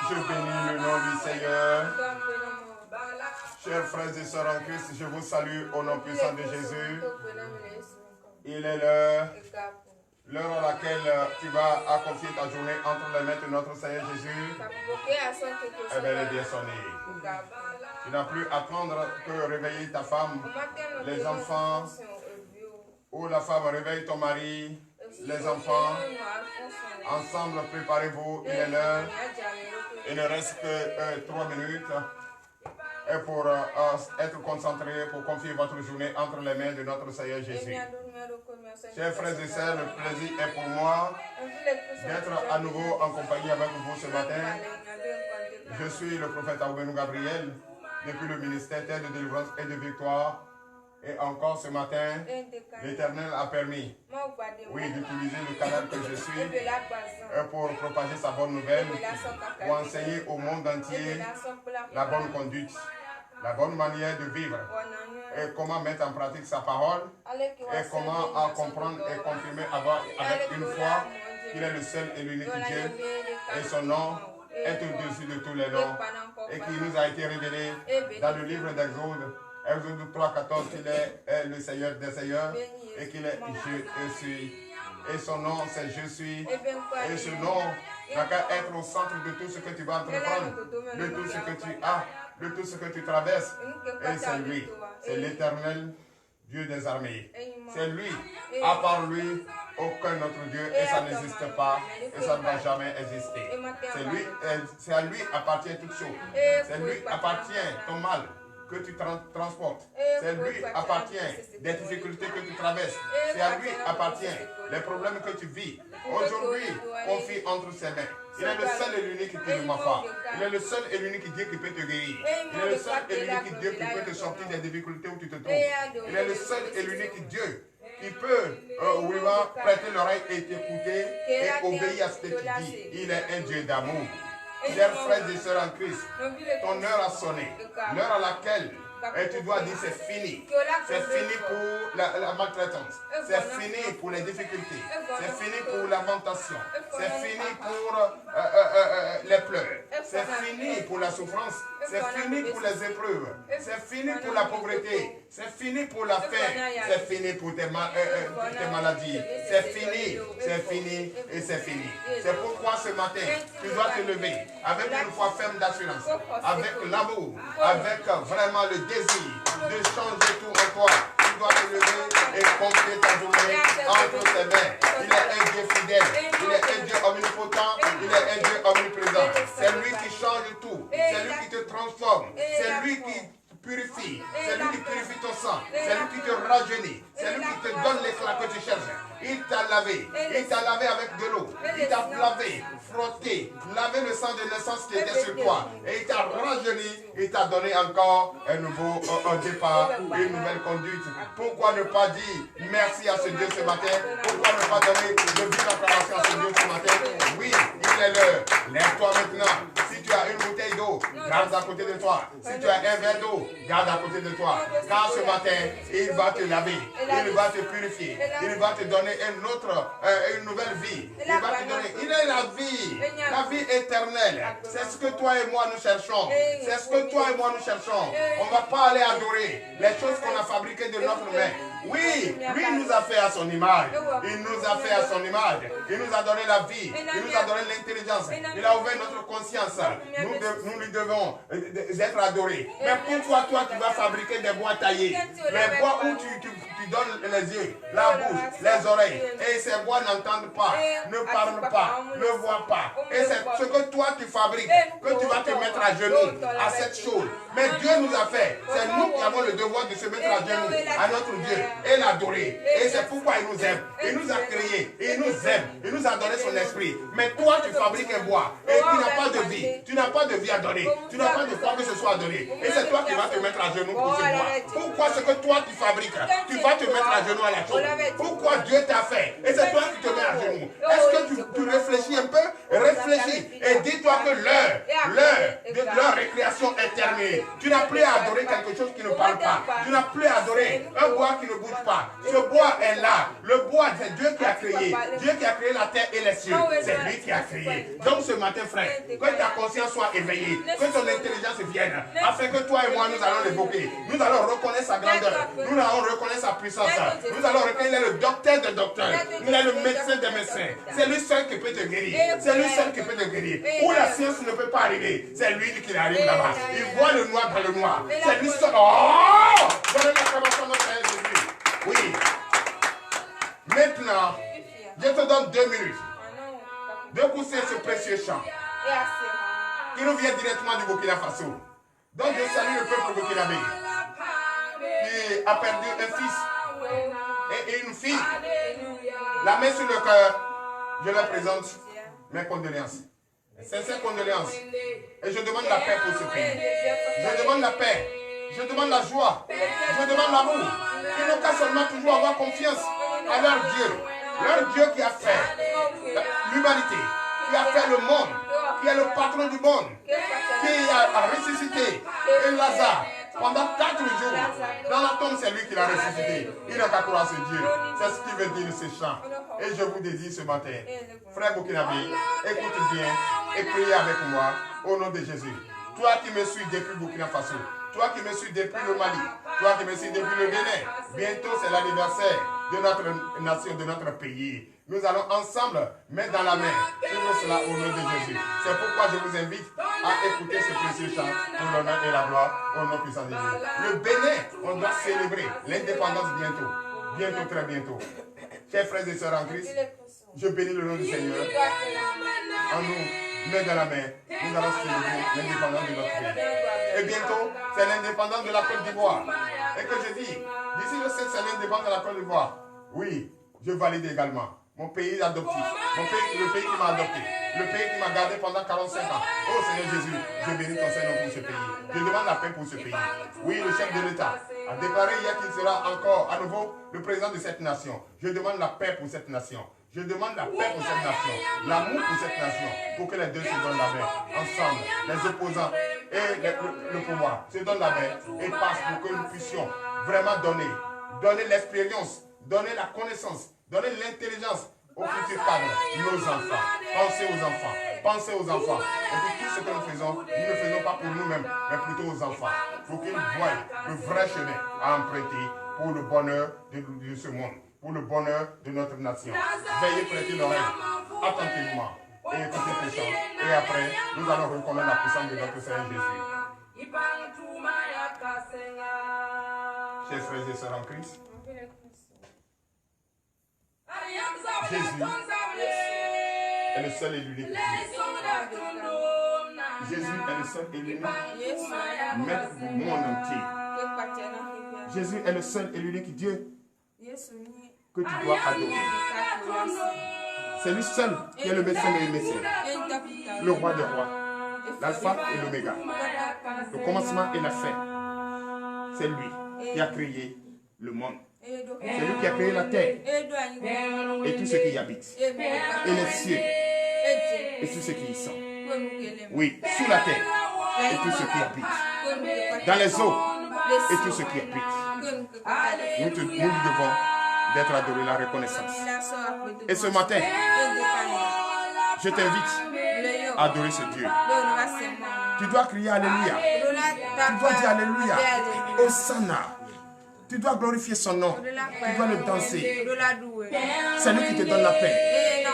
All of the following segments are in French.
Je bénis le nom du Seigneur. Chers frères et sœurs en Christ, je vous salue au nom puissant de Jésus. Il est l'heure à laquelle tu vas confier ta journée entre les mains de notre Seigneur Jésus. Eh bien, elle est bien sonnée. Tu n'as plus à attendre que réveiller ta femme, les enfants, ou la femme réveille ton mari, les enfants. Ensemble, préparez-vous, il est l'heure. Il ne reste que 3 minutes pour être concentré, pour confier votre journée entre les mains de notre Seigneur Jésus. Chers frères et sœurs, le plaisir est pour moi d'être à nouveau en compagnie avec vous ce matin. Je suis le prophète Aubénou Gabriel, depuis le ministère Terre de délivrance et de victoire. Et encore ce matin, l'Éternel a permis, oui, d'utiliser le canal que je suis pour propager sa bonne nouvelle, pour enseigner au monde entier la bonne conduite, la bonne manière de vivre, et comment mettre en pratique sa parole, et comment comprendre et confirmer avec une foi qu'il est le seul et l'unique Dieu, et son nom est au-dessus de tous les noms, et qui nous a été révélé dans le livre d'Exode. Exode 3, 14, qu'il est le Seigneur des Seigneurs et qu'il est Je suis. Et son nom, c'est Je suis. Et ce nom n'a qu'à être au centre de tout ce que tu vas entreprendre, de tout ce que tu as, de tout ce que tu traverses. Et c'est lui, c'est l'Éternel Dieu des armées. C'est lui, à part lui, aucun autre Dieu, et ça n'existe pas, et ça ne va jamais exister. C'est à lui appartient toute chose. C'est lui appartient ton mal que tu transportes. C'est lui appartient des difficultés que tu traverses. C'est à lui appartient les problèmes que tu vis. Aujourd'hui, confie entre ses mains. Il est le seul et l'unique qui ne ment pas. Il est le seul et l'unique Dieu qui peut te guérir. Il est le seul et l'unique Dieu qui peut te sortir des difficultés où tu te trouves. Il est le seul et l'unique Dieu qui peut prêter l'oreille et t'écouter et obéir à ce que tu dis. Il est un Dieu d'amour. Chers frères et sœurs en Christ, ton heure a sonné. L'heure à laquelle tu dois dire c'est fini. C'est fini pour la maltraitance. C'est fini pour les difficultés. C'est fini pour la tentation. C'est fini pour les pleurs. C'est fini pour la souffrance. C'est fini pour les épreuves. C'est fini pour la pauvreté. C'est fini pour la faim. C'est fini pour tes maladies. C'est fini, c'est fini et c'est fini. C'est pourquoi ce matin, tu dois te lever avec une foi ferme d'assurance, avec l'amour, avec vraiment le désir de changer tout en toi. Tu dois te lever et confier ta journée entre tes mains. Il est un Dieu fidèle, il est un Dieu omnipotent, il est un Dieu omniprésent. C'est lui qui change tout, c'est lui qui te transforme, c'est lui qui purifie, c'est lui qui purifie ton sang, c'est lui qui te rajeunit, c'est lui qui te donne l'éclat que tu cherches. Il t'a lavé avec de l'eau, il t'a lavé, frotté, lavé le sang de naissance qui était sur toi, et il t'a rajeuni, il t'a donné encore un nouveau départ, une nouvelle conduite. Pourquoi ne pas dire merci à ce Dieu ce matin? Pourquoi ne pas donner de vive acclamation à ce Dieu ce matin? Oui, il est l'heure. Lève-toi maintenant. Si tu as une bouteille d'eau, garde à côté de toi. Si tu as un verre d'eau, garde à côté de toi. Car ce matin, il va te laver, il va te purifier, il va te donner une nouvelle vie. Il va te donner, il est la vie éternelle. C'est ce que toi et moi nous cherchons. C'est ce que toi et moi nous cherchons. On ne va pas aller adorer les choses qu'on a fabriquées de notre main. Oui, lui nous a fait à son image. Il nous a fait à son image. Il nous a donné la vie. Il nous a donné l'intelligence. Il a ouvert notre conscience. Nous lui devons être adorés. Mais pourquoi toi tu vas fabriquer des bois taillés? Les bois où tu donnes les yeux, la bouche, les oreilles. Et ces bois n'entendent pas, ne parlent pas, ne voient pas. Et c'est ce que toi tu fabriques, que tu vas te mettre à genoux à cette chose. Mais Dieu nous a fait. C'est nous qui avons le devoir de se mettre à genoux à notre Dieu et l'adorer. Et c'est pourquoi il nous aime. Il nous a créés. Il nous aime. Il nous a donné son esprit. Mais toi, tu fabriques un bois et tu n'as pas de vie. Tu n'as pas de vie à donner. Tu n'as pas de quoi que ce soit à donner. Et c'est toi qui vas te mettre à genoux pour ce bois. Pourquoi ce que toi tu fabriques, tu vas te mettre à genoux à la chose? Pourquoi Dieu t'a fait? Et c'est toi qui te mets à genoux. Est-ce que tu réfléchis un peu? Réfléchis et dis-toi que l'heure de leur récréation est terminée. Jésus. Tu n'as plus à adorer quelque chose qui ne parle pas. Tu n'as plus à adorer un bois qui ne bouge pas. Ce bois est là. Le bois, c'est Dieu qui a créé. Dieu qui a créé la terre et les cieux. C'est lui qui a créé. Donc ce matin, frère, que ta conscience soit éveillée, que ton intelligence vienne, afin que toi et moi, nous allons l'évoquer. Nous allons reconnaître sa grandeur. Nous allons reconnaître sa puissance. Nous allons reconnaître qu'il est le docteur des docteurs. Il est le médecin des médecins. C'est lui seul qui peut te guérir. C'est lui seul qui peut te guérir. Où la science ne peut pas arriver, c'est lui qui arrive là-bas. Il voit le noir dans le noir. C'est lui seul. Oh! Donnez l'acclamation à notre Seigneur Jésus. Oui. Maintenant, je te donne 2 minutes de pousser ce précieux chant qui nous vient directement du Burkina Faso. Donc je salue le peuple burkinabé qui a perdu un fils et une fille. La main sur le cœur, je leur présente mes condoléances. Sincères condoléances. Et je demande la paix pour ce pays. Je demande la paix. Je demande la joie. Je demande l'amour. Ils n'ont qu'à seulement toujours avoir confiance à leur Dieu. Leur Dieu qui a fait l'humanité, qui a fait le monde, qui est le patron du monde, qui a ressuscité et Lazare pendant 4 jours. Dans la tombe, c'est lui qui l'a ressuscité. Il n'a qu'à croire ce Dieu. C'est ce qui veut dire ce chant. Et je vous dédie ce matin, frère Burkinabé, écoute bien et priez avec moi au nom de Jésus. Toi qui me suis depuis Burkina Faso, toi qui me suis depuis le Mali, toi qui me suis depuis le Bénin, bientôt c'est l'anniversaire de notre nation, de notre pays. Nous allons ensemble, main dans la main, suivre cela au nom de Jésus. C'est pourquoi je vous invite à écouter ce précieux chant pour l'honneur et la gloire au nom puissant de Dieu. Le Bénin, on doit célébrer l'indépendance bientôt. Bientôt, très bientôt. Chers frères et sœurs en Christ, je bénis le nom du Seigneur. En nous, main dans la main, nous allons célébrer l'indépendance de notre pays. Et bientôt, c'est l'indépendance de la Côte d'Ivoire. Et que je dis, d'ici le 7, c'est l'indépendance de la Côte d'Ivoire. Oui, je valide également. Mon pays adoptif, le pays qui m'a adopté, le pays qui m'a gardé pendant 45 ans. Oh Seigneur Jésus, je bénis ton Seigneur pour ce pays. Je demande la paix pour ce pays. Oui, le chef de l'État a déclaré hier qu'il sera encore à nouveau le président de cette nation. Je demande la paix pour cette nation. Je demande la paix pour cette nation, l'amour pour cette nation, pour que les deux se donnent la main, ensemble, les opposants et le pouvoir se donnent la main et passent pour que nous puissions vraiment donner l'expérience, donner la connaissance, donner l'intelligence aux futurs cadres, nos enfants. Pensez aux enfants, pensez aux enfants. Et puis tout ce que nous faisons, nous ne faisons pas pour nous-mêmes, mais plutôt aux enfants, pour qu'ils voient le vrai chemin à emprunter pour le bonheur de ce monde, pour le bonheur de notre nation. Veuillez prêter l'oreille attentivement et écoutez ce chant. Et après, nous allons reconnaître la puissance de notre Seigneur Jésus. Chers frères et sœurs en Christ, Jésus est le seul et l'unique Dieu. Jésus est le seul et l'unique maître du monde entier. Jésus est le seul et l'unique Dieu que tu dois adorer. C'est lui seul qui est le médecin des médecins, le roi des rois, l'alpha et l'oméga, le commencement et la fin. C'est lui qui a créé le monde. C'est lui qui a créé la terre et tout ce qui y habite, et les cieux et tout ce qui y sont. Oui, sous la terre et tout ce qui habite, dans les eaux et tout ce qui habite. Nous devons d'être adorés, la reconnaissance. Et ce matin, je t'invite à adorer ce Dieu. Tu dois crier Alléluia. Tu dois dire Alléluia. Hosanna. Tu dois glorifier son nom. Tu dois le danser. C'est lui qui te donne la paix.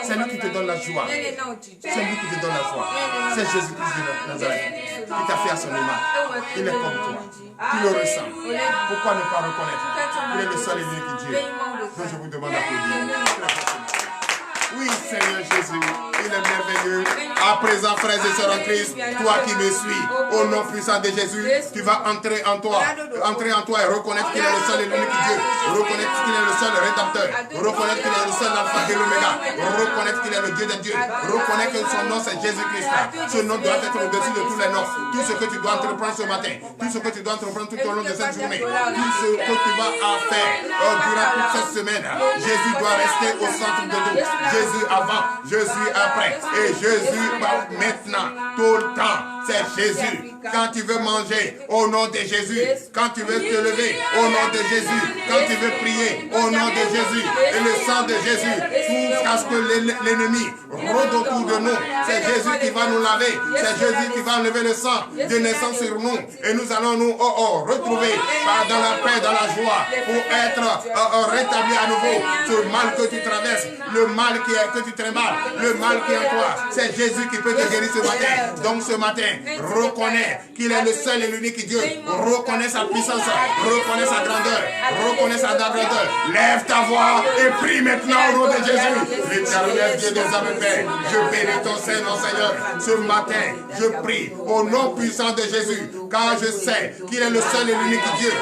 C'est lui qui te donne la joie. C'est lui qui te donne la joie. C'est Jésus-Christ de Nazareth qui t'a fait à son image. Il est comme toi. Tu le ressens. Pourquoi ne pas reconnaître qu'il est le seul et l'unique Dieu? Donc je vous demande d'applaudir. Oui, Seigneur Jésus, il est merveilleux. À présent, frères et sœurs en Christ, toi qui me suis, au nom puissant de Jésus, tu vas entrer en toi et reconnaître qu'il est le seul et l'unique Dieu, reconnaître qu'il est le seul rédempteur, reconnaître qu'il est le seul alpha et l'oméga, reconnaître qu'il est le Dieu des dieux, reconnaître que son nom c'est Jésus-Christ. Ce nom doit être au-dessus de tous les noms. Tout ce que tu dois entreprendre ce matin, tout ce que tu dois entreprendre tout au long de cette journée, tout ce que tu vas faire durant toute cette semaine, Jésus doit rester au centre de nous. Jésus avant, Jésus après et Jésus maintenant, tout le temps, c'est Jésus. quand tu veux manger, au nom de Jésus. Quand tu veux te lever, au nom de Jésus. Quand tu veux prier, au nom de Jésus. Et le sang de Jésus, pour que l'ennemi rôde autour de nous. C'est Jésus qui va nous laver. C'est Jésus qui va enlever le sang de naissance sur nous. Et nous allons nous retrouver dans la paix, dans la joie, pour être rétablis à nouveau. Ce mal que tu traverses, le mal que tu trimballes, le mal qui est en toi, c'est Jésus qui peut te guérir ce matin. Donc ce matin, reconnais qu'il est le seul et l'unique Dieu. Reconnais sa puissance, reconnais sa grandeur, reconnais sa grandeur. Lève ta voix et prie maintenant au nom de Jésus. L'éternel Dieu des âmes, Père, je bénis ton Seigneur, Seigneur. Ce matin, je prie au nom puissant de Jésus, car je sais qu'il est le seul et l'unique Dieu.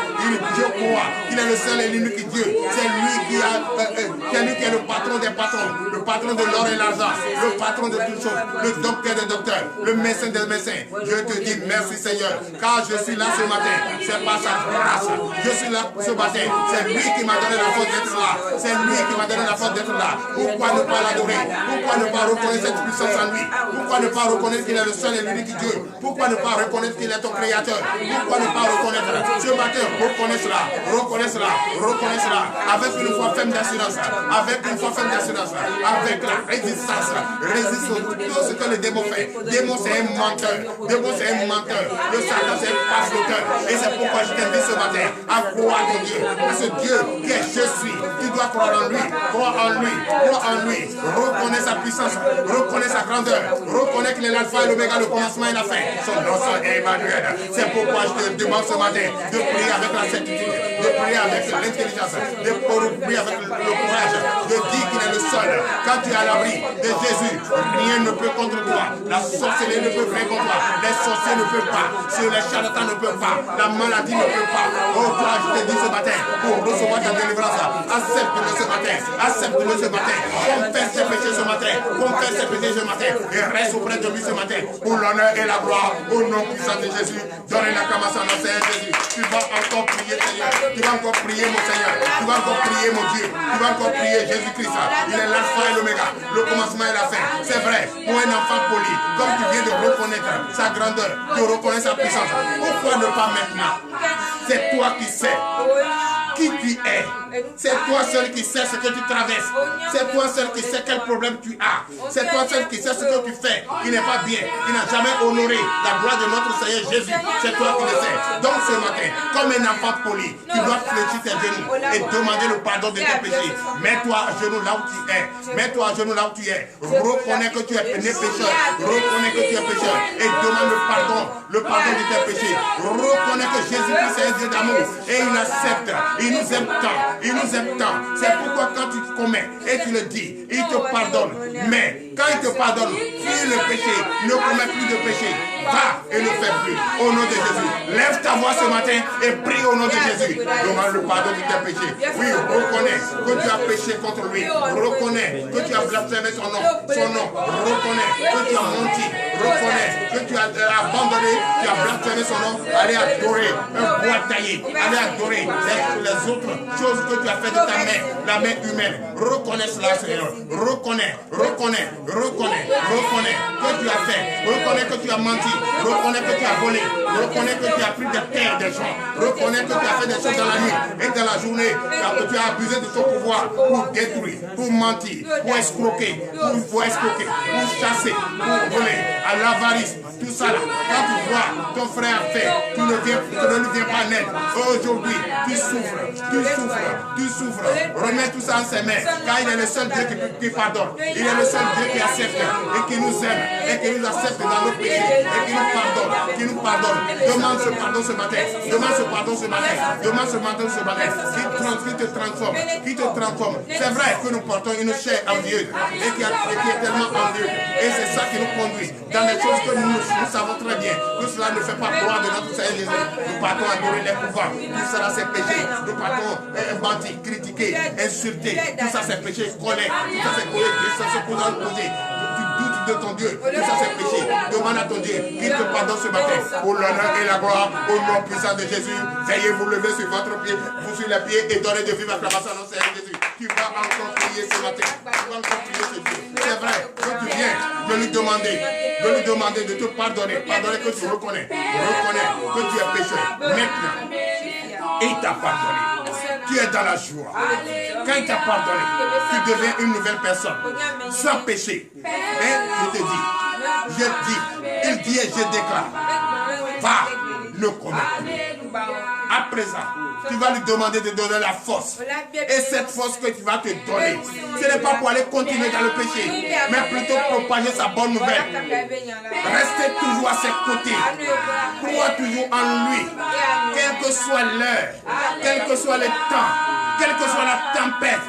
Je crois qu'il est le seul et l'unique Dieu. C'est lui qui est le patron des patrons, le patron de l'or et l'argent, le patron de toutes choses, le docteur des docteurs, le médecin des médecins. Je te dis merci Seigneur, car je suis là ce matin. C'est par sa grâce. Je suis là ce matin. C'est lui qui m'a donné la force d'être là. C'est lui qui m'a donné la force d'être là. Pourquoi ne pas l'adorer? Pourquoi ne pas reconnaître cette puissance en lui? Pourquoi ne pas reconnaître qu'il est le seul et l'unique Dieu? Pourquoi ne pas reconnaître qu'il est ton créateur? Pourquoi ne pas reconnaître? Ce matin, reconnais cela, reconnais cela, reconnais cela, avec une foi ferme d'assurance, avec une foi ferme d'assurance, avec la résistance. Résiste tout ce que le démon fait. Démon c'est un menteur, démon c'est un menteur, le Satan c'est un pasteur. Et c'est pourquoi je t'invite ce matin à croire en Dieu, à ce Dieu qui est je suis. Tu dois croire en lui, croire en lui, croire en lui. Reconnais sa puissance, reconnais sa grandeur, reconnais qu'il est l'alpha et l'oméga, le commencement et la fin. Son nom c'est Emmanuel. C'est pourquoi je te demande ce matin de prier avec la certitude, de prier avec l'intelligence, de prier avec le courage, de dire qu'il est le seul. Quand tu es à l'abri de Jésus, rien ne peut contre toi. La sorcellerie ne peut rien contre toi. Les sorciers ne peuvent pas. Les charlatans ne peuvent pas. La maladie ne peut pas. Oh toi, je te dis ce matin, pour recevoir ta délivrance, accepte-le ce matin. Accepte-le ce matin. Confesse tes péchés ce matin. Confesse tes péchés ce matin. Et reste auprès de lui ce matin. Pour l'honneur et la gloire. Au nom puissant de Jésus. Donne l'acclamation à notre Seigneur Jésus. Tu vas encore prier, Seigneur. Tu vas encore prier, mon Seigneur. Tu vas encore prier, mon Dieu. Tu vas encore prier, Jésus-Christ. Il est l'alpha et l'oméga, le commencement et la fin. C'est vrai, pour un enfant poli, comme tu viens de reconnaître sa grandeur, tu reconnais sa puissance. Pourquoi ne pas maintenant? C'est toi qui sais qui tu es. C'est toi seul qui sais ce que tu traverses. C'est toi seul qui sais quel problème tu as. C'est toi seul qui sais ce que tu fais qui n'est pas bien, qui n'a jamais honoré la gloire de notre Seigneur Jésus. C'est toi qui le sais. Donc ce matin, comme un enfant poli, tu dois fléchir tes genoux et demander le pardon de tes péchés. Mets-toi à genoux là où tu es. Mets-toi à genoux là où tu es. Reconnais que tu es né pécheur. Reconnais que tu es pécheur. Et demande le pardon de tes péchés. Reconnais que Jésus-Christ est un Dieu d'amour. Et il accepte. Il nous aime tant. Il nous aime tant. C'est pourquoi quand tu commets et tu le dis, il te pardonne. Mais quand il te pardonne, fuis le péché. Ne commets plus de péché. Va et ne fais plus. Au nom de Jésus. Lève ta voix ce matin et prie au nom de Jésus. Demande le pardon de tes péchés. Oui, reconnais que tu as péché contre lui. Reconnais que tu as blasphémé son nom. Reconnais que tu as menti. Reconnais que tu as abandonné, tu as blasphémé son nom. Allez adorer un bois taillé. Allez adorer les autres choses que tu as fait de ta main, la main humaine. Reconnais cela, Seigneur. Reconnais que tu as fait. Reconnais que tu as menti. Reconnais que tu as volé. Reconnais que tu as pris des terres des gens. Reconnais que tu as fait des choses dans la nuit et dans la journée. Que tu as abusé de ton pouvoir pour détruire, pour mentir, pour escroquer, pour chasser, pour voler, à l'avarice. Tout ça là, quand tu vois ton frère faire, tu ne lui viens pas en aide. Aujourd'hui, tu souffres. Remets tout ça en ses mains, car il est le seul Dieu qui pardonne. Il est le seul Dieu qui accepte et qui nous aime et qui nous accepte dans nos péchés et qui nous pardonne. Demande ce pardon ce matin. Qui te transforme. C'est vrai que nous portons une chair envieuse et qui est tellement envieuse. Et c'est ça qui nous conduit dans les choses que nous savons très bien que cela ne fait pas gloire de notre Seigneur Jésus. Nous partons adorer les pouvoirs. Tout cela c'est péché. Nous partons mentir, critiquer, insulter. Tout ça c'est péché, colère. Tout ça c'est colère. Ça se pose en poser. Tu doutes de ton Dieu. Tout ça c'est péché. Demande à ton Dieu qu'il te pardonne ce matin. Pour l'honneur et la gloire, au nom puissant de Jésus. Veuillez vous lever sur votre pied, vous sur les pieds et donner de vive acclamation à notre Seigneur Jésus. Tu vas encore prier ce matin. Tu vas encore prier ce Dieu. C'est vrai que tu viens de lui demander de te pardonner. Pardonner que tu reconnais. Reconnais que tu es pécheur. Maintenant, il t'a pardonné. Tu es dans la joie. Quand il t'a pardonné, tu deviens une nouvelle personne. Sans péché. Mais je te dis, il dit et je déclare. Va, ne commets plus. À présent, tu vas lui demander de donner la force. Et cette force que tu vas te donner, ce n'est pas pour aller continuer dans le péché, mais plutôt propager sa bonne nouvelle. Restez toujours à ses côtés. Crois toujours en lui. Quelle que soit l'heure, quel que soit le temps, quelle que soit la tempête,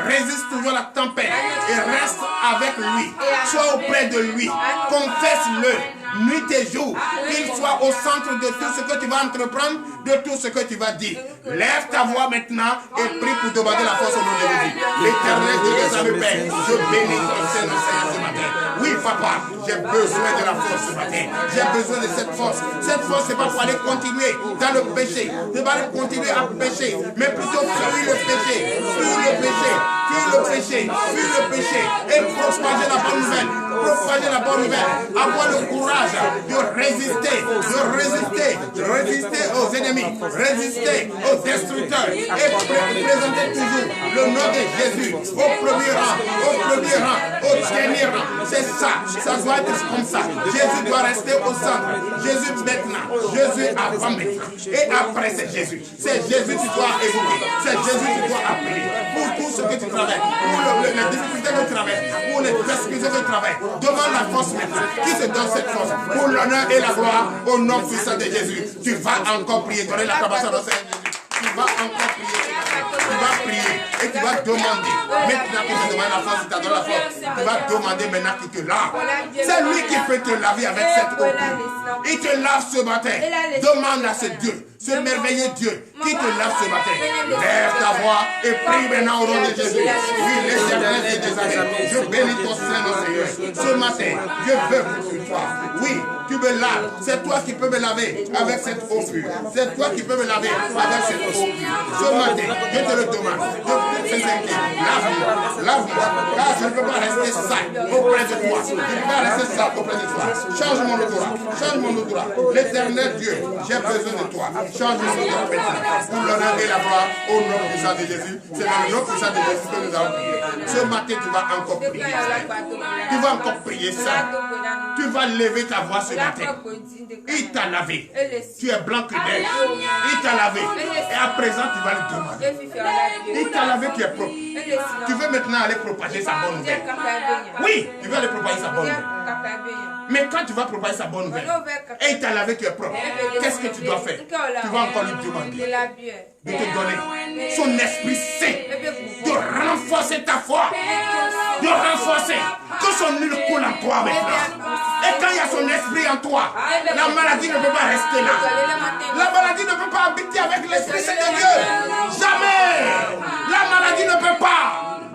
résiste toujours à la tempête et reste avec lui. Sois auprès de lui. Confesse-le. Nuit et jour, qu'il soit au centre de tout ce que tu vas entreprendre, de tout ce que tu vas dire. Lève ta voix maintenant et prie pour demander la force au nom de Jésus. L'Éternel Dieu des armées, Père, je bénis ton Seigneur ce matin. Oui, papa, j'ai besoin de la force ce matin. J'ai besoin de cette force. Cette force, c'est pas pour aller continuer dans le péché. C'est pas aller continuer à pécher, mais plutôt fuir le péché. Fuir le péché. Fuir le péché. Fuir le péché. Et propager la bonne nouvelle. Propager la bonne nouvelle. Avoir le courage de résister aux ennemis, résister aux destructeurs et présenter toujours le nom de Jésus au premier rang, au dernier rang. C'est ça doit être comme ça. Jésus doit rester au centre. Jésus maintenant, Jésus avant maintenant. Et après c'est Jésus. C'est Jésus que tu dois écouter. C'est Jésus que tu dois appeler. Pour tout ce que tu travailles, pour les difficultés que tu travailles, pour les persécutions que tu travailles. Demande la force maintenant. Qui te donne cette force? Pour l'honneur et la gloire, au nom puissant de Jésus. Tu vas encore prier. Donner la capacité au Seigneur Jésus. Tu vas encore prier. Tu vas prier et tu vas demander. Maintenant que tu demandes la force, tu t'as donné la force. Tu vas demander maintenant qu'il te lave. C'est lui qui peut te laver avec cette eau. Il te lave ce matin. Demande à ce Dieu, ce merveilleux Dieu qui te lave ce matin. Lève ta voix et prie maintenant au nom de Jésus. Oui, l'Éternel des armées. Je bénis ton Seigneur, Seigneur. Ce matin, je veux pour toi. Oui, tu me laves. C'est toi qui peux me laver avec cette eau pure. C'est toi qui peux me laver avec cette eau pure. Ce matin, je te le demande. Je te fais lave-moi. Car je ne peux pas rester sale auprès de toi. Je ne peux pas rester sale auprès de toi. Change mon odorat. Change mon odorat. L'Éternel Dieu, j'ai besoin de toi. Change mon odorat maintenant. Pour l'honneur et la gloire, au nom puissant de Jésus. C'est dans le nom puissant de Jésus que nous allons prier. Ce matin, tu vas encore prier. Tu vas encore prier ça. Tu vas lever ta voix ce matin. Il t'a lavé. Tu es blanc que neige. Il t'a lavé. Et à présent, tu vas le demander. Il t'a lavé, tu es propre. Tu veux maintenant aller propager sa bonne nouvelle. Oui, tu veux aller propager sa bonne nouvelle. Mais quand tu vas propager sa bonne nouvelle, et il t'a lavé, tu es propre, qu'est-ce que tu dois faire? Tu vas encore lui demander de te donner son Esprit Saint, de renforcer ta foi, de renforcer, que son huile coule en toi maintenant. Et quand il y a son esprit en toi, la maladie ne peut pas rester là. La maladie ne peut pas habiter avec l'Esprit Saint de Dieu. Jamais. La maladie ne peut pas.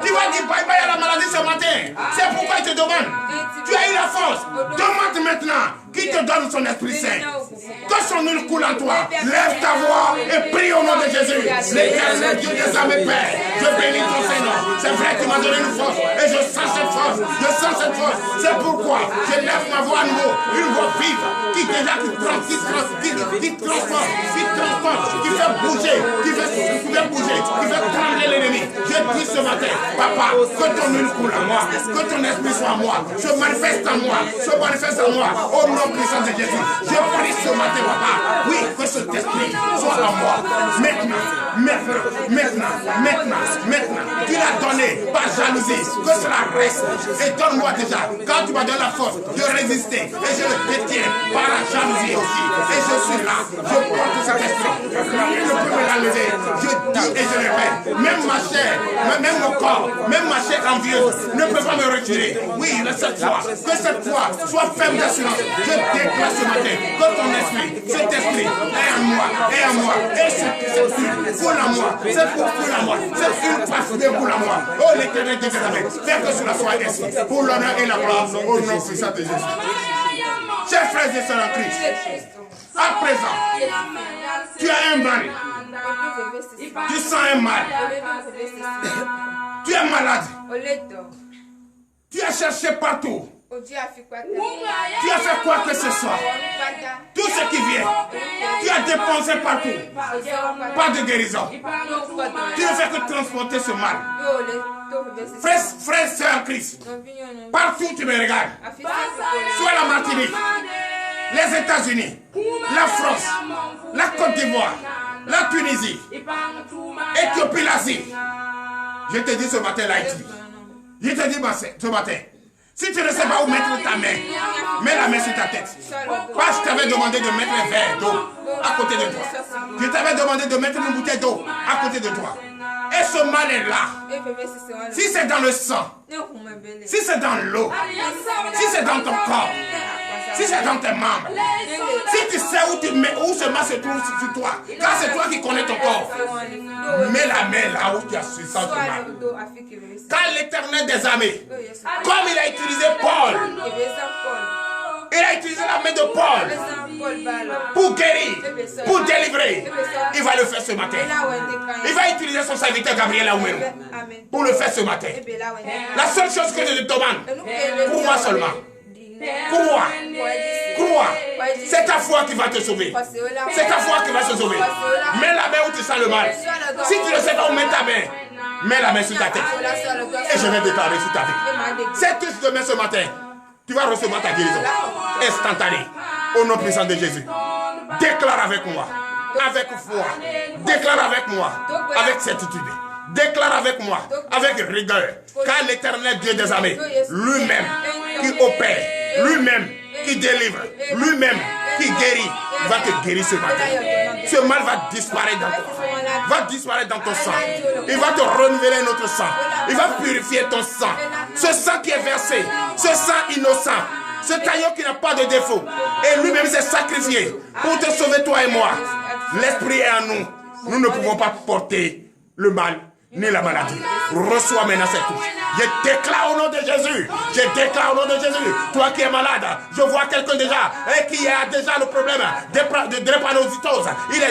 Tu vas dire bye bye à la maladie ce matin. C'est pourquoi il te demande. Tu as eu la force. Demande maintenant qui te donne son Esprit Saint. Que son huile coule en toi. Lève ta voix et prie au nom de Jésus. L'Éternel Dieu des armées, Père. Je bénis ton Seigneur. C'est vrai que tu m'as donné une force. Et je sens cette force. Je sens cette force. C'est pourquoi je lève ma voix à nouveau. Une voix vive qui déjà transforme, qui fait bouger, qui fait trembler l'ennemi. Je dis ce matin, Papa, que ton huile coule en moi. Que ton esprit soit en moi. Se manifeste en moi. Se manifeste en moi. Au nom puissant de Jésus. Je prie ce matin, Papa. Oui, que cet esprit soit en moi. Maintenant. Tu l'as donné par jalousie. Que cela reste. Et donne-moi déjà, quand tu m'as donné la force de résister, et je le détiens par la jalousie aussi. Et je suis là. Je porte cet esprit. Il ne peut me l'enlever. Je dis et je répète. Même ma chair, même mon corps, même ma chair envieuse ne peut pas me retirer. Oui, cette foi, que cette foi soit ferme d'assurance. Je déclare ce matin que ton esprit, cet esprit est en moi, et cette huile coule en moi, cette eau coule en moi, cette huile parfumée coule en moi. Oh l'Éternel Dieu des armées, fais que cela soit ainsi, pour l'honneur et la gloire, au nom puissant de Jésus. Chers frères et sœurs en Christ, à présent, tu as un mal, tu sens un mal. Tu es malade. Tu as cherché partout. Tu as fait quoi que ce soit. Tout ce qui vient, tu as dépensé partout. Pas de guérison. Tu ne fais que transporter ce mal. Frère, sœur Christ, partout tu me regardes. Soit la Martinique, les États-Unis, la France, la Côte d'Ivoire, la Tunisie, Éthiopie, l'Asie. Je te dis ce matin, l'Haïti. Je te dis ce matin. Si tu ne sais pas où mettre ta main, mets la main sur ta tête. Parce que je t'avais demandé de mettre un verre d'eau à côté de toi. Je t'avais demandé de mettre une bouteille d'eau à côté de toi. Et ce mal est là. Si c'est dans le sang, si c'est dans l'eau, si c'est dans ton corps, si c'est dans tes membres, si tu sais où ce mal se trouve sur toi, car c'est toi qui connais ton corps, mets la main là où tu as su ça. Car l'Éternel des armées, comme il a utilisé Paul, il a utilisé la main de Paul pour guérir, pour délivrer. Il va le faire ce matin. Il va utiliser son serviteur Gabriel Aouménou pour le faire ce matin. La seule chose que je te demande, pour moi seulement, crois. C'est ta foi qui va te sauver. C'est ta foi qui va te sauver. Mets la main où tu sens le mal. Si tu ne sais pas où mettre ta main, mets la main sur ta tête. Et je vais déclarer sur ta vie. C'est tout demain ce matin. Tu vas recevoir ta guérison instantanée. Au nom puissant de Jésus. Déclare avec moi. Avec foi. Déclare avec moi. Avec certitude. Déclare avec moi. Avec rigueur. Car l'Éternel Dieu des armées, lui-même qui opère, lui-même qui délivre, lui-même qui guérit, va te guérir ce matin. Ce mal va disparaître dans toi. Va disparaître dans ton sang. Il va te renouveler notre sang. Il va purifier ton sang. Ce sang qui est versé, ce sang innocent, ce agneau qui n'a pas de défaut. Et lui-même s'est sacrifié pour te sauver toi et moi. L'esprit est en nous. Nous ne pouvons pas porter le mal ni la maladie. Reçois maintenant cette touche. Je déclare au nom de Jésus. Je déclare au nom de Jésus. Toi qui es malade, je vois quelqu'un déjà qui a déjà le problème de drépanocytose.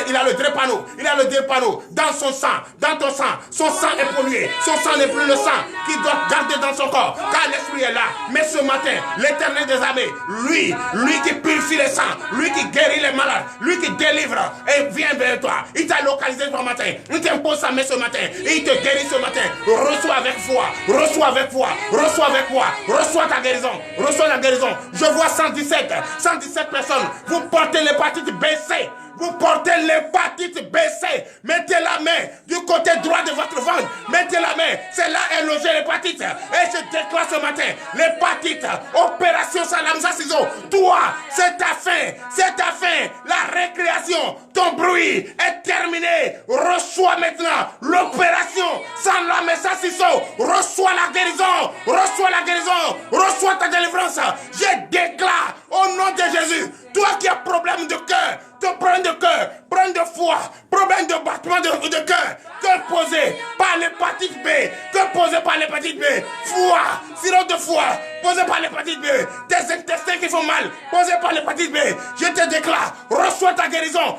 Il a le drépano. Il a le drépano dans son sang, dans ton sang. Son sang est pollué. Son sang n'est plus le sang qu'il doit garder dans son corps. Car l'esprit est là. Mais ce matin, l'Éternel des armées, lui qui purifie les sangs, lui qui guérit les malades, lui qui délivre et vient vers toi. Il t'a localisé ce matin. Il t'impose sa main ce matin. Et il te guérit ce matin. Reçois avec foi. Reçois avec foi. Reçois avec foi. Reçois ta guérison. Reçois la guérison. Je vois 117 personnes. Vous portez l'hépatite B, C. Vous portez l'hépatite B, C. Mettez la main du côté droit de votre ventre. Mettez la main. C'est là est logée l'hépatite. Et je déclare ce matin l'hépatite. Opération Salamsa Ciseaux. Toi, c'est ta fin. C'est ta fin. La récréation. Ton bruit est terminé. Reçois maintenant l'opération Salamsa Ciseaux. Reçois la guérison. Reçois la guérison. Reçois ta délivrance. Je déclare au nom de Jésus. Toi qui as problème de cœur, problème de cœur, problème de foie, problème de battement de cœur, que posé par l'hépatite B, que posé par l'hépatite B, foie, sirop de foie, posé par l'hépatite B, tes intestins qui font mal, posé par l'hépatite B, je te déclare, reçois ta guérison,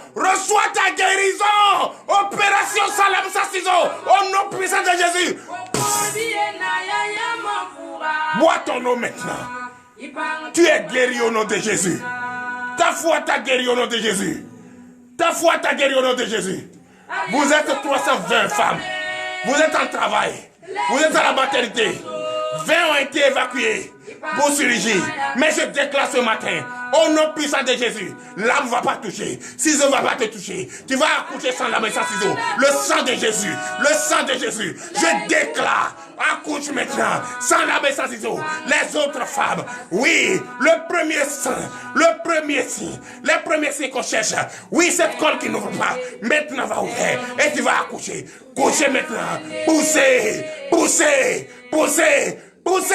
opération Salamsa Ciseaux, au nom puissant de Jésus. Bois ton eau maintenant. Tu es guéri au nom de Jésus. Ta foi t'a guéri au nom de Jésus. Ta foi t'a guéri au nom de Jésus. Vous êtes 320 femmes. Vous êtes en travail. Vous êtes à la maternité. 20 ont été évacués pour chirurgie. Mais je déclare ce matin, au nom puissant de Jésus, l'âme ne va pas toucher. Ciseaux ne va pas te toucher. Tu vas accoucher sans lame et sans ciseaux. Le sang de Jésus. Le sang de Jésus. Je déclare, accouche maintenant, sans lame et sans ciseaux. Les autres femmes, oui, le premier sang, le premier signe, les premiers signes qu'on cherche. Oui, cette colle qui n'ouvre pas, maintenant va ouvrir. Et tu vas accoucher. Couchez maintenant. Poussez, poussez, poussez, poussez.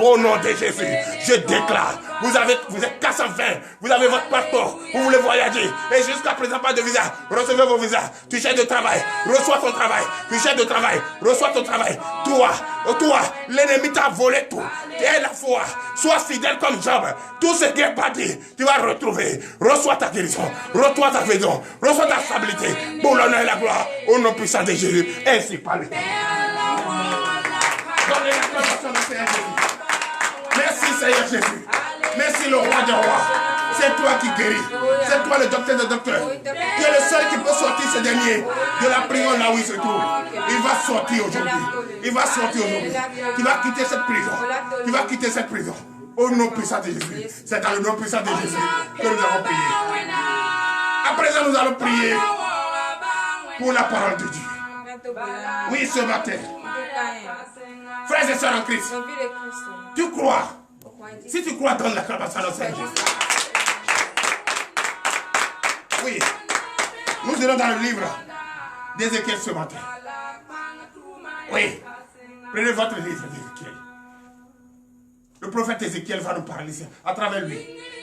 Au nom de Jésus, je déclare, vous êtes 420, vous avez votre passeport, vous voulez voyager, et jusqu'à présent pas de visa, recevez vos visas, tu cherches de travail, reçois ton travail, tu cherches de travail, reçois ton travail, toi, l'ennemi t'a volé tout, et la foi, sois fidèle comme Job, tout ce qui est bâti, tu vas retrouver, reçois ta guérison, reçois ta guérison, reçois ta stabilité, pour l'honneur et la gloire, au nom puissant de Jésus, ainsi parle. Donnez l'acclamation au Seigneur Jésus. Merci Seigneur Jésus. Merci le roi des rois. C'est toi qui guéris. C'est toi le docteur des docteurs. Tu es le seul qui peut sortir ce dernier de la prison là où il se trouve. Il va sortir aujourd'hui. Il va sortir aujourd'hui. Tu vas quitter cette prison. Tu vas quitter cette prison. Au nom puissant de Jésus. C'est dans le nom puissant de Jésus que nous avons prié. À présent, nous allons prier pour la parole de Dieu. Oui, ce matin. Frères et sœurs en Christ, tu crois. Si tu crois, donne l'acclamation au Seigneur Jésus. Oui, nous irons dans le livre d'Ézéchiel ce matin. Oui, prenez votre livre d'Ézéchiel. Le prophète Ézéchiel va nous parler à travers lui.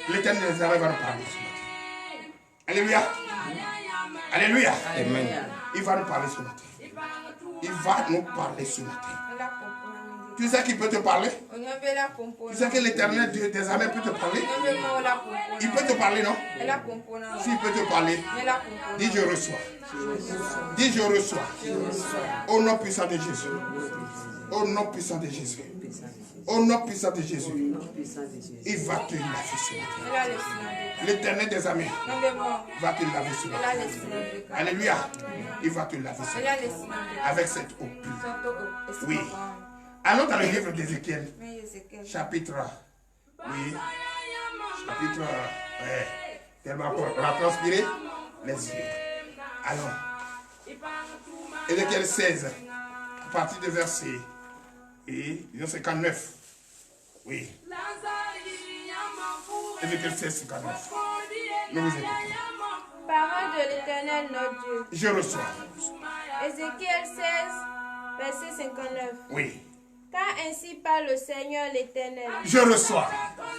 L'Éternel des armées va nous parler ce matin. Alléluia. Alléluia. Amen. Il va nous parler ce matin. Il va nous parler ce matin. Tu sais qui peut te parler? Tu sais que l'Éternel des armées peut te parler? Il peut te parler, non? S'il peut te parler, dis je reçois. Dis je reçois. Au nom puissant de Jésus. Au nom puissant de Jésus. Au nom puissant de Jésus. Il va te laver ce matin. L'Éternel des armées va te laver ce matin. Alléluia. Il va te laver ce matin. Avec cette eau pure. Oui. Allons dans le livre d'Ézéchiel, chapitre, oui, chapitre, tellement on a transpiré les yeux. Allons. Ézéchiel 16, à partir du verset 59. Oui. Ézéchiel 16, 59. Nous vous écoutons. Parole de l'Éternel notre Dieu. Je reçois. Ézéchiel 16, verset 59. Oui. Car ainsi parle le Seigneur l'Éternel. Je reçois.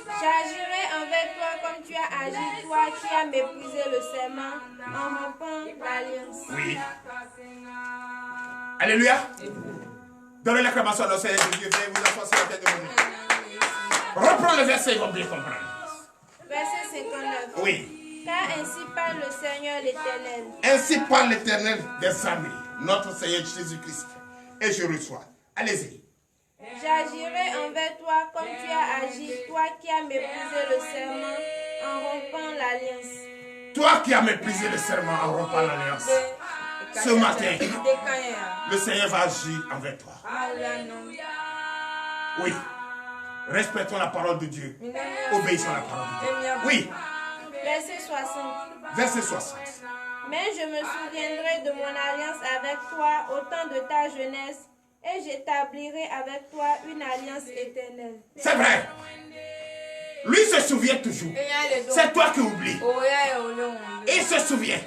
J'agirai envers toi comme tu as agi, toi qui as méprisé le serment en rompant l'alliance. Oui. Alléluia. Donnez l'acclamation au Seigneur Jésus. Veuillez vous asseoir sur la tête de mon. Reprends le verset, ils vont bien comprendre. Verset 59. Oui. Car ainsi parle le Seigneur l'Éternel. Ainsi parle l'Éternel des armées, notre Seigneur Jésus-Christ. Et je reçois. Allez-y. J'agirai envers toi comme tu as agi, toi qui as méprisé le serment en rompant l'alliance. Toi qui as méprisé le serment en rompant l'alliance. Ce matin, le Seigneur va agir envers toi. Oui. Respectons la parole de Dieu. Obéissons à la parole de Dieu. Oui. Verset 60. Verset 60. Mais je me souviendrai de mon alliance avec toi au temps de ta jeunesse, et j'établirai avec toi une alliance éternelle. C'est vrai. Lui se souvient toujours. C'est toi qui oublies. Il se souvient.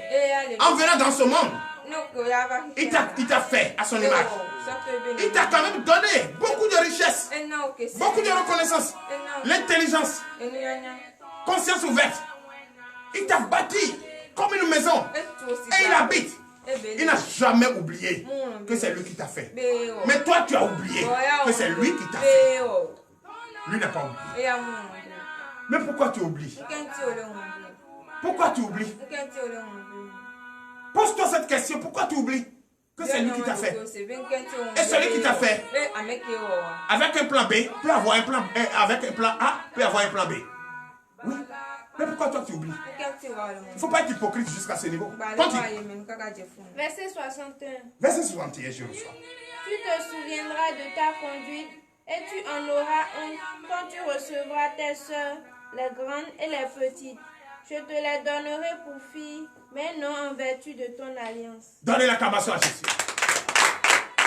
En venant dans ce monde, il t'a fait à son image. Il t'a quand même donné beaucoup de richesses, beaucoup de reconnaissance, l'intelligence, conscience ouverte. Il t'a bâti comme une maison et il habite. Il n'a jamais oublié que c'est lui qui t'a fait. Mais toi, tu as oublié que c'est lui qui t'a fait. Lui n'a pas oublié. Mais pourquoi tu oublies? Pourquoi tu oublies? Pose-toi cette question. Pourquoi tu oublies que c'est lui qui t'a fait? Et celui qui t'a fait, avec un plan B, peut avoir un plan avec un plan A, peut avoir un plan B. Oui. Mais pourquoi toi tu oublies? Il ne faut pas être hypocrite jusqu'à ce niveau. Continue. Verset 61. Verset 61, je reçois. Tu te souviendras de ta conduite et tu en auras honte quand tu recevras tes sœurs, les grandes et les petites. Je te les donnerai pour filles, mais non en vertu de ton alliance. Donnez l'acclamation à Jésus.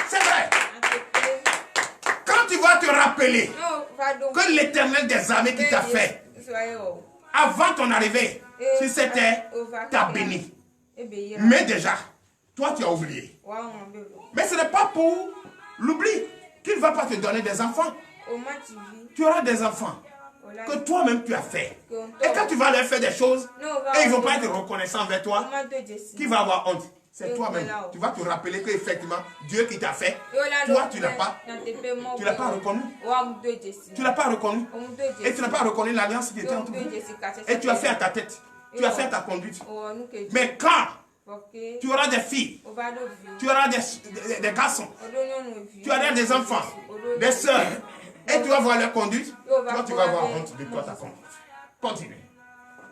C'est vrai. Quand tu vas te rappeler que l'Éternel des armées qui t'a fait, avant ton arrivée, si c'était ta béni. Mais déjà, toi tu as oublié. Mais ce n'est pas pour l'oubli qu'il ne va pas te donner des enfants. Tu auras des enfants que toi-même tu as fait. Et quand tu vas leur faire des choses, et ils ne vont pas être reconnaissants envers toi, qui va avoir honte? C'est toi-même. Tu vas te rappeler qu'effectivement, Dieu qui t'a fait, toi tu ne l'as pas reconnu. Tu ne l'as pas reconnu. Et tu n'as pas reconnu l'alliance qui était entre vous. Et tu as fait à ta tête. Tu as fait à ta conduite. Mais quand Tu auras des filles. Tu auras des garçons. Tu auras des enfants, des sœurs. Et tu vas voir leur conduite. Toi, tu vas avoir honte de toi, ta conduite. Continue.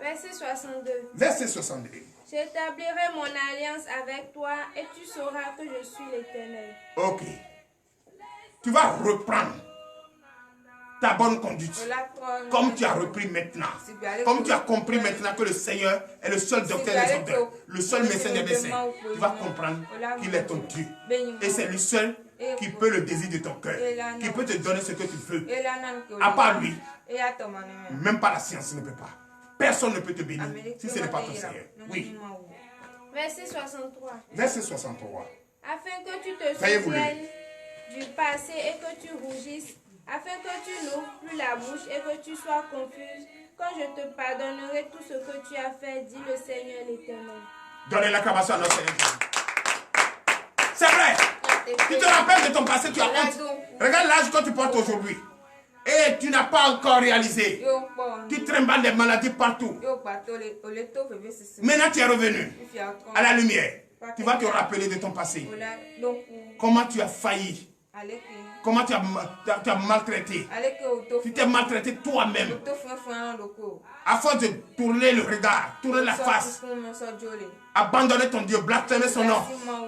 Verset 62. Verset 62. J'établirai mon alliance avec toi et tu sauras que je suis l'Éternel. Ok. Tu vas reprendre ta bonne conduite. Comme tu as repris maintenant. Comme tu as compris maintenant que le Seigneur est le seul docteur des docteurs. Le seul médecin des médecins. Tu vas comprendre qu'il est ton Dieu. Et c'est lui seul qui peut le désir de ton cœur. Qui peut te donner ce que tu veux. À part lui. Même pas la science ne peut pas. Personne ne peut te bénir si ce n'est pas ton Seigneur. Oui. Verset 63. Verset 63. Afin que tu te souviennes du passé et que tu rougisses, afin que tu n'ouvres plus la bouche et que tu sois confuse, quand je te pardonnerai tout ce que tu as fait, dit le Seigneur l'Éternel. Donnez l'acclamation à notre Seigneur. C'est vrai. Tu te rappelles de ton passé, tu as honte. Regarde l'âge que tu portes aujourd'hui. Et tu n'as pas encore réalisé. Tu trimbales des maladies partout. Maintenant tu es revenu à la lumière. Tu vas te rappeler de ton passé. Comment tu as failli. Comment tu as maltraité. Tu t'es maltraité toi-même. À force de tourner le regard, tourner la face, abandonner ton Dieu, blasphémer son nom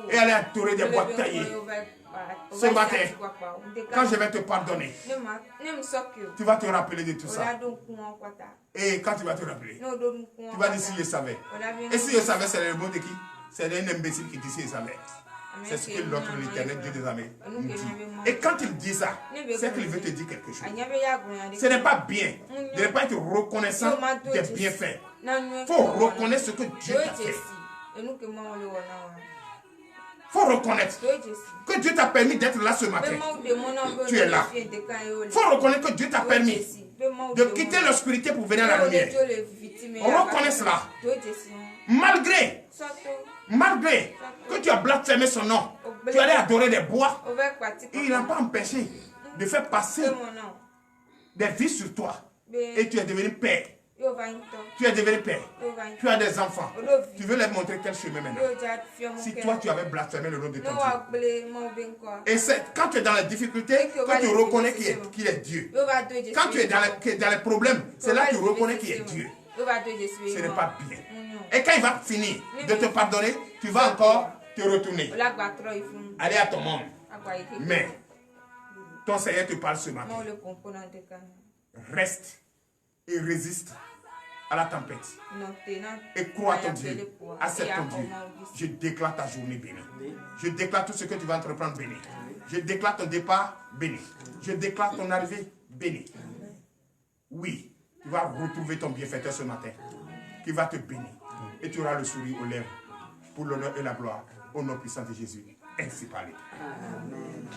et aller adorer des boîtes taillées. Ce matin, quand je vais te pardonner, tu vas te rappeler de tout ça. Et quand tu vas te rappeler, tu vas dire si je savais. Et si je savais, c'est le mot de qui? C'est un imbécile qui dit si je savais. C'est ce que l'autre, l'Éternel Dieu des armées, nous dit. Et quand il dit ça, c'est qu'il veut te dire quelque chose. Ce n'est pas bien de ne pas être reconnaissant des bienfaits. Il faut reconnaître ce que Dieu t'a fait. Il faut reconnaître que Dieu t'a permis d'être là ce matin. Tu es là. Il faut reconnaître que Dieu t'a permis de quitter l'obscurité pour venir à la lumière. Reconnais cela. Malgré que tu as blasphémé son nom, tu allais adorer des bois, il n'a pas empêché de faire passer des vies sur toi. Et tu es devenu père. Tu es devenu père. Tu as des enfants. Tu veux leur montrer quel chemin maintenant. Si toi tu avais blasphémé le nom de ton Dieu. Et c'est quand tu es dans la difficulté que tu reconnais qu'il est Dieu. Quand tu es dans les problèmes, c'est là que tu reconnais qu'il est Dieu. Ce n'est pas bien. Et quand il va finir de te pardonner, tu vas encore te retourner. Aller à ton monde. Mais ton Seigneur te parle ce matin. Reste et résiste à la tempête. Et crois à ton Dieu. Accepte ton Dieu. Je déclare ta journée bénie. Je déclare tout ce que tu vas entreprendre béni. Je déclare ton départ béni. Je déclare ton arrivée béni. Oui, tu vas retrouver ton bienfaiteur ce matin qui va te bénir. Et tu auras le sourire aux lèvres pour l'honneur et la gloire au nom puissant de Jésus. Ainsi parlé. Amen.